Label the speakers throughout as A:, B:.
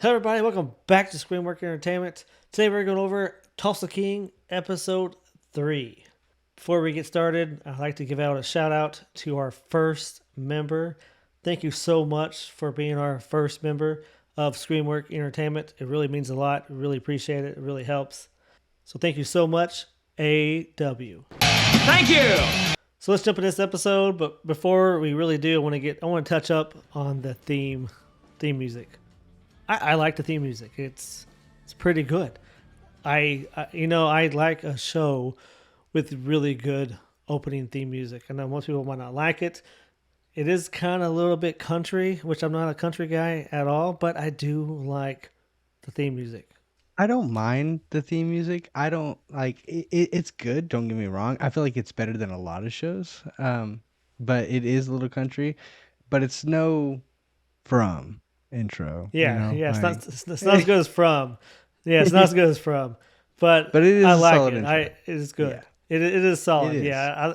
A: Hello, everybody. Welcome back to Screenwork Entertainment. Today, we're going over Tulsa King episode 3. Before we get started, I'd like to give out a shout out to our first member. Thank you so much for being our first member of Screenwork Entertainment. It really means a lot. We really appreciate it. It really helps. So, thank you so much, AW.
B: Thank you.
A: So let's jump in this episode. But before we really do, I want to touch up on the theme music. I like the theme music. It's pretty good. I like a show with really good opening theme music. I know most people might not like it. It is kind of a little bit country, which I'm not a country guy at all, but I do like the theme music.
C: I don't mind the theme music. I don't like it's good, don't get me wrong. I feel like it's better than a lot of shows. But it is a little country, but it's no From intro,
A: Yeah, yeah,
C: like
A: it's not as good as From. Yeah, it's not as good as From, but
C: but it is
A: I
C: a
A: like
C: solid
A: it.
C: intro.
A: It is good.
C: Yeah,
A: It is
C: it
A: solid.
C: is.
A: Yeah,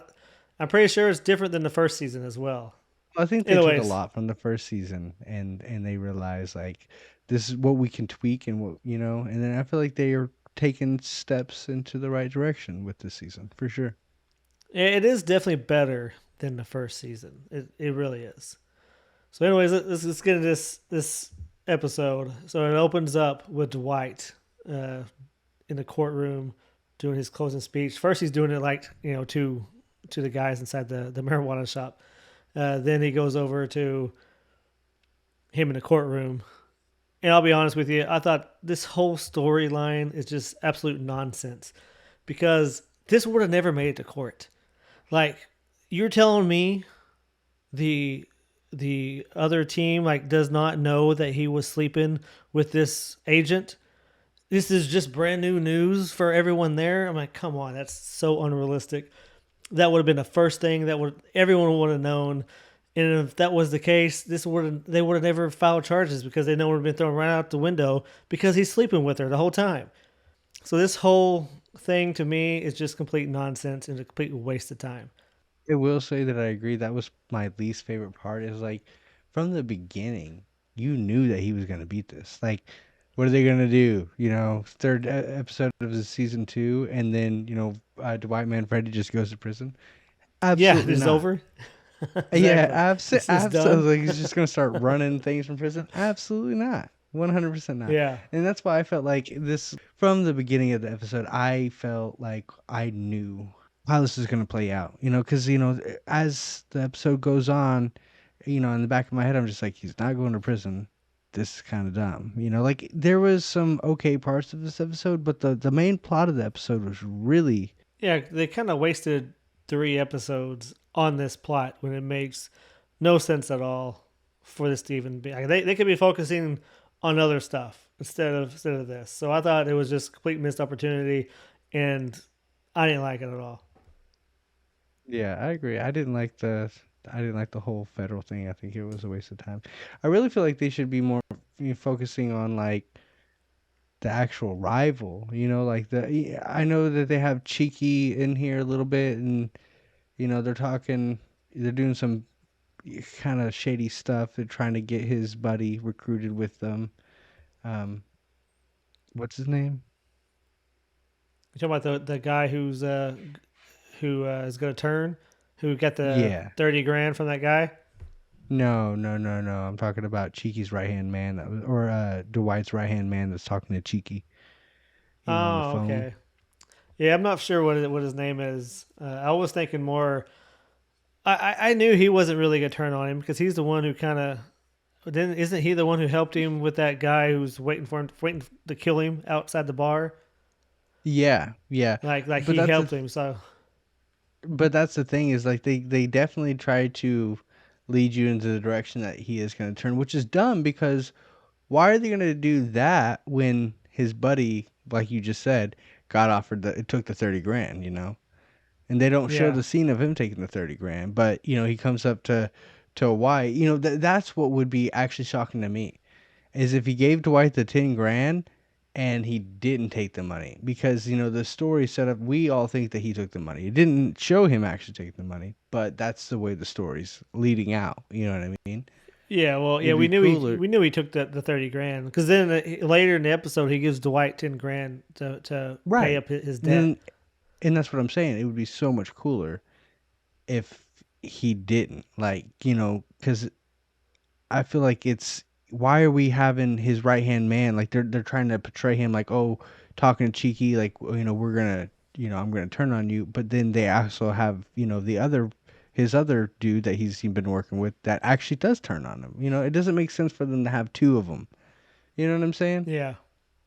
A: I'm pretty sure it's different than the first season as well.
C: I think they took a
A: Anyways,
C: lot from the first season and they realized like this is what we can tweak and and then I feel like they are taking steps into the right direction with this season for sure.
A: it is definitely better than the first season. It really is. So, anyways, let's get into this episode. So it opens up with Dwight uh, in the courtroom doing his closing speech. First, he's doing it like to the guys inside the marijuana shop. Then he goes over to him in the courtroom. And I'll be honest with you, I thought this whole storyline is just absolute nonsense because this would have never made it to court. Like, you're telling me the other team like does not know that he was sleeping with this agent. This is just brand new news for everyone there. I'm like, come on, that's so unrealistic. That would have been the first thing that would everyone would have known. And if that was the case, they would have never filed charges because they know would have been thrown right out the window because he's sleeping with her the whole time. So this whole thing to me is just complete nonsense and a complete waste of time.
C: I will say that I agree. That was my least favorite part. Is like from the beginning, you knew that he was gonna beat this. Like, what are they gonna do? Third episode of the season 2, and then Dwight Manfredi just goes to prison.
A: Yeah,
C: Absolutely
A: this is
C: not.
A: over.
C: Yeah,
A: Exactly. This is done.
C: absolutely. Like he's just gonna start running things from prison. Absolutely not. 100% not.
A: Yeah.
C: And that's why I felt like this from the beginning of the episode. I felt like I knew how this is going to play out, because, as the episode goes on, in the back of my head, I'm just like, he's not going to prison. This is kind of dumb. Like there was some okay parts of this episode, but the main plot of the episode was really,
A: Yeah, they kind of wasted 3 episodes on this plot when it makes no sense at all for this to even be. Like, they could be focusing on other stuff instead of this. So I thought it was just a complete missed opportunity, and I didn't like it at all.
C: yeah, I agree. I didn't like the whole federal thing. I think it was a waste of time. I really feel like they should be more focusing on like the actual rival, like I know that they have Cheeky in here a little bit, and they're doing some kind of shady stuff. They're trying to get his buddy recruited with them. Um, what's his name?
A: You talking about the guy who is going to turn, who got the
C: Yeah.
A: 30 grand from that guy?
C: No, no, no, no. I'm talking about Cheeky's right hand man or Dwight's right hand man that's talking to Cheeky, on the
A: Oh,
C: phone.
A: okay. Yeah, I'm not sure what his name is. I was thinking more. I knew he wasn't really gonna turn on him because he's the one who kind of then isn't he the one who helped him with that guy who's waiting to kill him outside the bar?
C: Yeah, yeah.
A: Like
C: But
A: he
C: that's
A: helped
C: the
A: him. So
C: but that's the thing is like they definitely try to lead you into the direction that he is going to turn, which is dumb because why are they going to do that when his buddy, like you just said, got offered it took the 30 grand, and they don't show
A: yeah,
C: the scene of him taking the 30 grand, but he comes up to Dwight. That's what would be actually shocking to me is if he gave Dwight the 10 grand and he didn't take the money because the story set up, we all think that he took the money. It didn't show him actually taking the money, but that's the way the story's leading out, you know what I mean?
A: Yeah, well, yeah,
C: It'd be cooler.
A: we knew he took the 30 grand because then later in the episode he gives Dwight 10 grand to pay
C: Right.
A: up his
C: And
A: debt.
C: and that's what I'm saying. It would be so much cooler if he didn't. Like, cuz I feel like it's why are we having his right-hand man like they're trying to portray him like, "Oh, talking cheeky like, we're going to, I'm going to turn on you." But then they also have, the other his other dude that he's been working with that actually does turn on him. It doesn't make sense for them to have two of them. You know what I'm saying?
A: Yeah,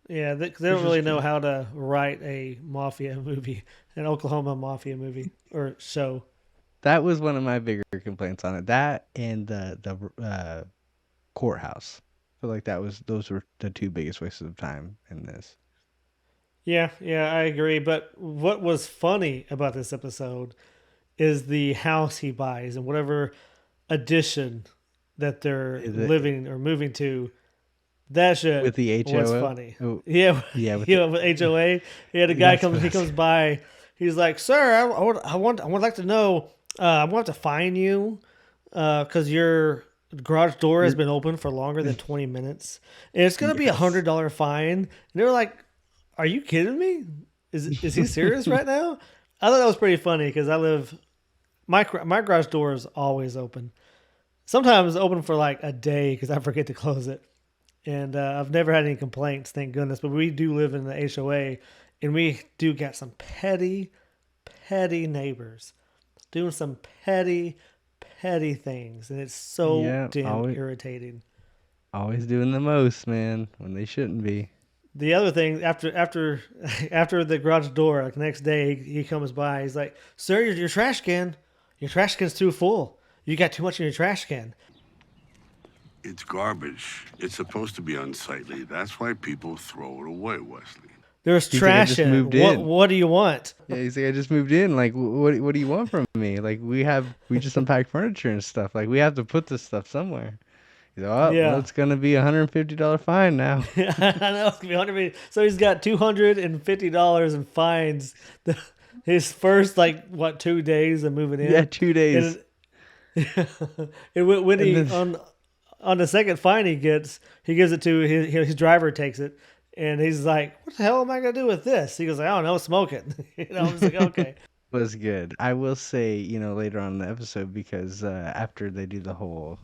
A: yeah, they
C: It's
A: don't
C: just
A: really know how to write a mafia movie, an Oklahoma mafia movie or show.
C: that was one of my bigger complaints on it. That and the courthouse. I feel like those were the two biggest wastes of time in this.
A: Yeah, yeah, I agree. But what was funny about this episode is the house he buys and whatever addition that they're
C: Is it
A: living or moving to. That
C: with
A: shit
C: the
A: was
C: HOO?
A: funny.
C: Oh,
A: Yeah,
C: yeah, with
A: with HOA. Yeah, the guy
C: that's
A: comes.
C: what
A: He comes by. He's like, "Sir, I would like to know. I'm going to have to fine you because your garage door has been open for longer than 20 minutes, and it's going to be
C: yes.
A: $100 fine." And they were like, "Are you kidding me? Is he serious right now?" I thought that was pretty funny because I live my garage door is always open. Sometimes open for like a day because I forget to close it. And I've never had any complaints, thank goodness. But we do live in the HOA, and we do get some petty, petty neighbors doing some petty, petty things, and it's so
C: Yeah,
A: damn
C: always
A: irritating.
C: always doing the most, man, when they shouldn't be.
A: The other thing after the garage door, like the next day, he comes by. He's like, "Sir, your trash can's too full. You got too much in your trash can."
D: It's garbage. It's supposed to be unsightly. That's why people throw it away, Wesley.
A: There's
C: He's like, I
A: trash
C: just
A: in it.
C: moved in.
A: What do you want?
C: Yeah, he's like, I just moved in. Like, what do you want from me? Like, we just unpacked furniture and stuff. Like, we have to put this stuff somewhere. He's like, oh, well,
A: Yeah.
C: it's gonna be $150 fine now.
A: I know it's gonna be 100. So he's got $250 in fines. His first 2 days of moving in.
C: Yeah, 2 days.
A: And, and when
C: And
A: he
C: then
A: on the second fine he gives it to his driver takes it, and he's like, "What the hell am I gonna do with this?" He goes, "I don't know, smoke it." I'm just like, okay.
C: was good. I will say, later on in the episode because after they do the whole,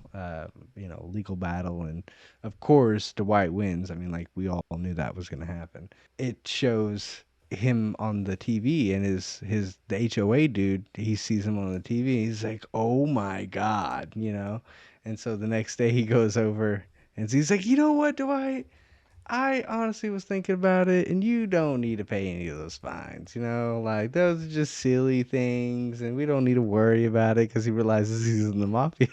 C: legal battle, and of course Dwight wins. I mean, like we all knew that was going to happen. It shows him on the TV, and the HOA dude. He sees him on the TV. He's like, "Oh my god," And so the next day he goes over and he's like, "You know what, Dwight? I honestly was thinking about it, and you don't need to pay any of those fines. Like those are just silly things, and we don't need to worry about it because he realizes he's in the mafia.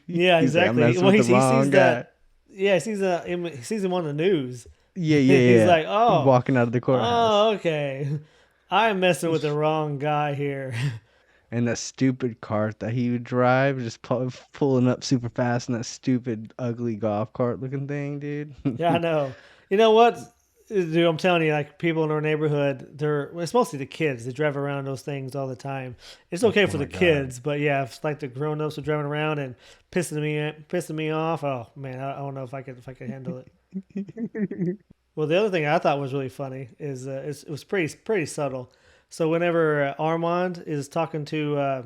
A: Yeah,
C: He's like, I'm
A: exactly.
C: messing
A: Well,
C: with the
A: he
C: wrong
A: sees
C: guy.
A: that. Yeah, he sees him on the news.
C: Yeah, yeah,
A: He's
C: yeah.
A: like, "Oh,
C: Walking out of the courthouse,
A: oh, okay. I'm messing with the wrong guy here."
C: and that stupid cart that he would drive, just pulling up super fast in that stupid, ugly golf cart looking thing, dude.
A: Yeah, I know. You know what, dude? I'm telling you, like people in our neighborhood, it's mostly the kids. They drive around those things all the time. It's okay
C: Oh
A: for the
C: my god.
A: kids, but yeah, if like the grown-ups are driving around and pissing me off. Oh man, I don't know if I could handle it. Well, the other thing I thought was really funny is it was pretty subtle. So whenever Armand is talking to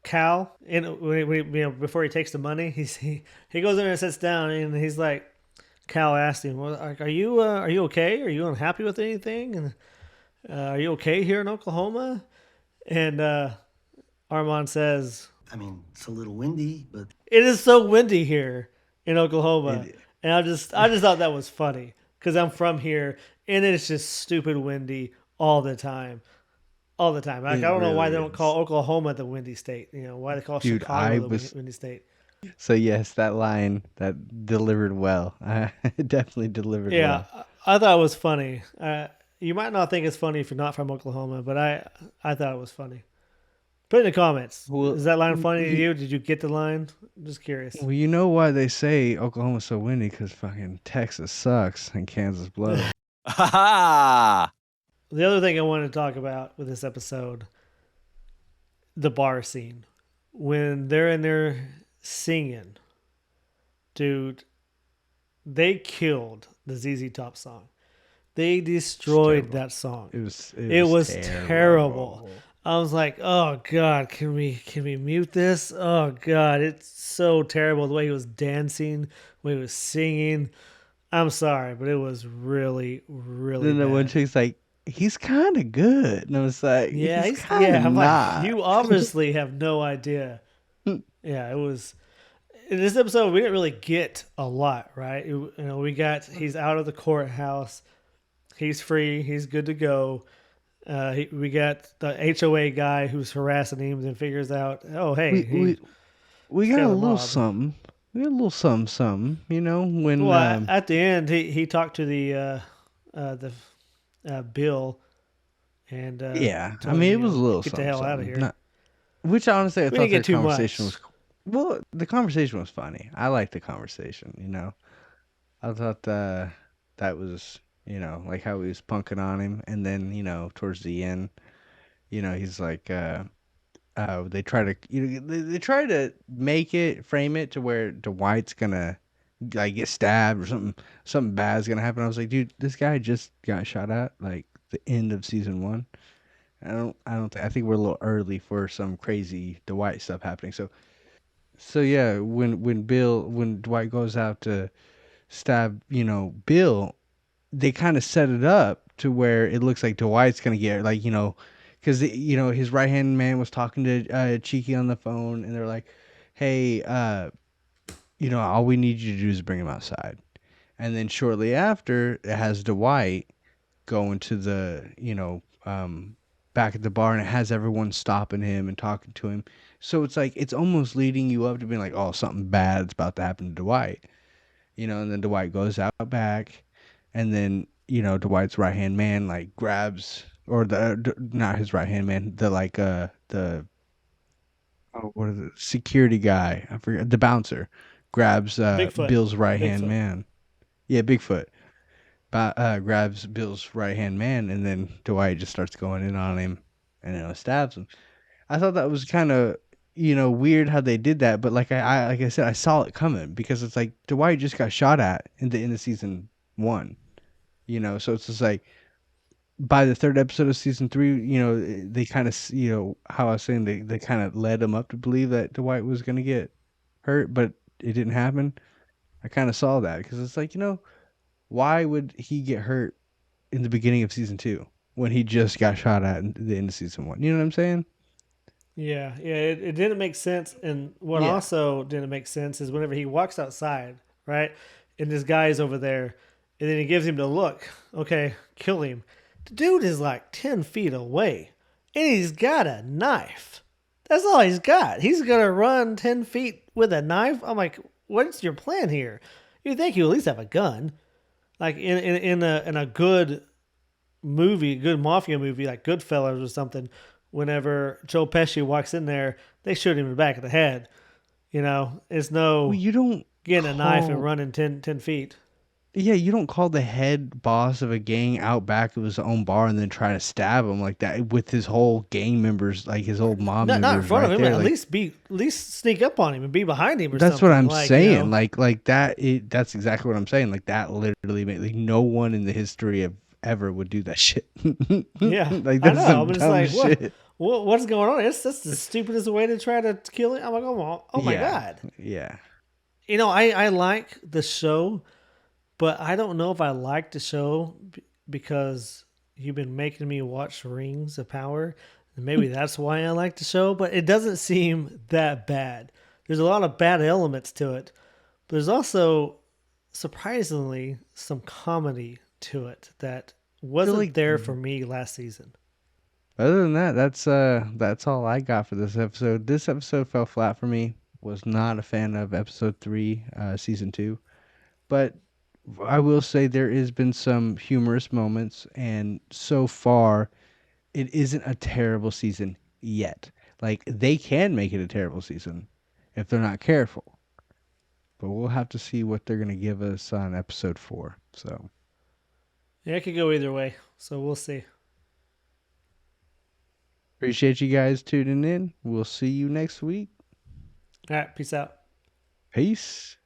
A: Cal, before he takes the money, he goes in and sits down, and he's like, Cal asked him, "Well, are you okay? Are you unhappy with anything? And are you okay here in Oklahoma?" And Armand says,
E: I mean, it's a little windy, but
A: "It is so windy here in Oklahoma,"
C: It,
A: and I just thought that was funny because I'm from here, and it's just stupid windy all the time. All the time. Like
C: it
A: I don't know why
C: really
A: they don't
C: is.
A: call Oklahoma the windy state. Why they call
C: Dude,
A: Chicago the windy state.
C: so yes, that line that delivered well. It definitely delivered
A: Yeah,
C: well.
A: I thought it was funny. You might not think it's funny if you're not from Oklahoma, but I thought it was funny. Put in the comments.
C: Well,
A: Is that line funny to
C: y-
A: you? Did you get the line? I'm just curious.
C: well, you know why they say Oklahoma's so windy? Because fucking Texas sucks and Kansas blows.
B: Ha ha!
A: The other thing I wanted to talk about with this episode, the bar scene. When they're in there singing, dude, they killed the ZZ Top song. They destroyed
C: terrible.
A: that song.
C: It was
A: terrible. I was like, oh God, can we mute this? Oh God, it's so terrible the way he was dancing, the way he was singing. I'm sorry, but it was really, really
C: Then the one
A: bad.
C: chick's like, he's kind of good, and I was like,
A: Yeah,
C: he's kind of
A: I'm like,
C: not.
A: you obviously have no idea. Yeah, it was. In this episode, we didn't really get a lot, right? We got he's out of the courthouse, he's free, he's good to go. We got the HOA guy who's harassing him, and figures out, oh hey,
C: We
A: he's
C: got
A: got
C: a
A: a
C: little
A: mob.
C: something. We got a little something, when
A: Well, at the end, he talked to the Bill and
C: yeah, I
A: told
C: mean
A: him,
C: it was a little
A: get the
C: something,
A: hell out of
C: something.
A: here.
C: Which honestly, I
A: We
C: thought
A: didn't get
C: their
A: too
C: conversation
A: much.
C: was the conversation was funny. I liked the conversation. I thought that was like how he was punking on him, and then towards the end, he's like they try to they try to frame it to where Dwight's gonna like get stabbed or something bad's gonna happen. I was like, dude, this guy just got shot at like the end of season 1. I think we're a little early for some crazy Dwight stuff happening. So yeah, when Dwight goes out to stab, Bill, they kind of set it up to where it looks like Dwight's gonna get like, because his right hand man was talking to Cheeky on the phone, and they're like, hey, all we need you to do is bring him outside. And then shortly after, it has Dwight going to the back at the bar, and it has everyone stopping him and talking to him. So it's like it's almost leading you up to being like, oh, something bad's about to happen to Dwight. And then Dwight goes out back, and then Dwight's right hand man like grabs, or not his right hand man, the like the oh, what is it, security guy, I forget, the bouncer grabs
A: Bigfoot.
C: Bill's right hand
A: Bigfoot.
C: man. Yeah, Bigfoot. Grabs Bill's right hand man, and then Dwight just starts going in on him, and stabs him. I thought that was kind of weird how they did that, but like I said, I saw it coming because it's like Dwight just got shot at in the end of season 1. So it's just like by the third episode of season 3, they kind of how I was saying, they kind of led him up to believe that Dwight was gonna get hurt, but it didn't happen. I kind of saw that because it's like why would he get hurt in the beginning of season 2 when he just got shot at in the end of season 1? You know what I'm saying?
A: Yeah, it didn't make sense. And what
C: Yeah.
A: also didn't make sense is whenever he walks outside, right, and this guy is over there, and then he gives him the look, okay, kill him. The dude is like 10 feet away, and he's got a knife. That's all he's got. He's going to run 10 feet with a knife? I'm like, what's your plan here? You think you at least have a gun. Like in a good movie, good mafia movie like Goodfellas or something, whenever Joe Pesci walks in there, they shoot him in the back of the head. It's no
C: Well, you don't
A: getting a knife and
C: call
A: running 10 feet.
C: Yeah, you don't call the head boss of a gang out back of his own bar and then try to stab him like that with his whole gang members, like his whole mob
A: Not in
C: members
A: front of
C: right
A: him.
C: there.
A: At
C: Like
A: least sneak up on him and be behind him or
C: that's
A: something.
C: what I'm
A: like,
C: saying. Like that. That's exactly what I'm saying. Like that literally made like no one in the history of ever would do that shit.
A: Yeah,
C: Like
A: I
C: that's
A: know.
C: some
A: I'm just
C: dumb
A: like,
C: shit.
A: what's going on? That's the stupidest way to try to kill him. I'm like, oh my
C: Yeah.
A: God.
C: Yeah.
A: I like the show, but I don't know if I like the show because you've been making me watch Rings of Power. And maybe that's why I like the show, but it doesn't seem that bad. There's a lot of bad elements to it, but there's also surprisingly some comedy to it that wasn't
C: like
A: there for me last season.
C: Other than that, that's all I got for this episode. This episode fell flat for me. Was not a fan of episode 3, season 2. But I will say there has been some humorous moments, and so far, it isn't a terrible season yet. Like they can make it a terrible season if they're not careful. But we'll have to see what they're gonna give us on episode 4. So
A: Yeah, it could go either way, so we'll see.
C: appreciate you guys tuning in. We'll see you next week.
A: All right, peace out.
C: Peace.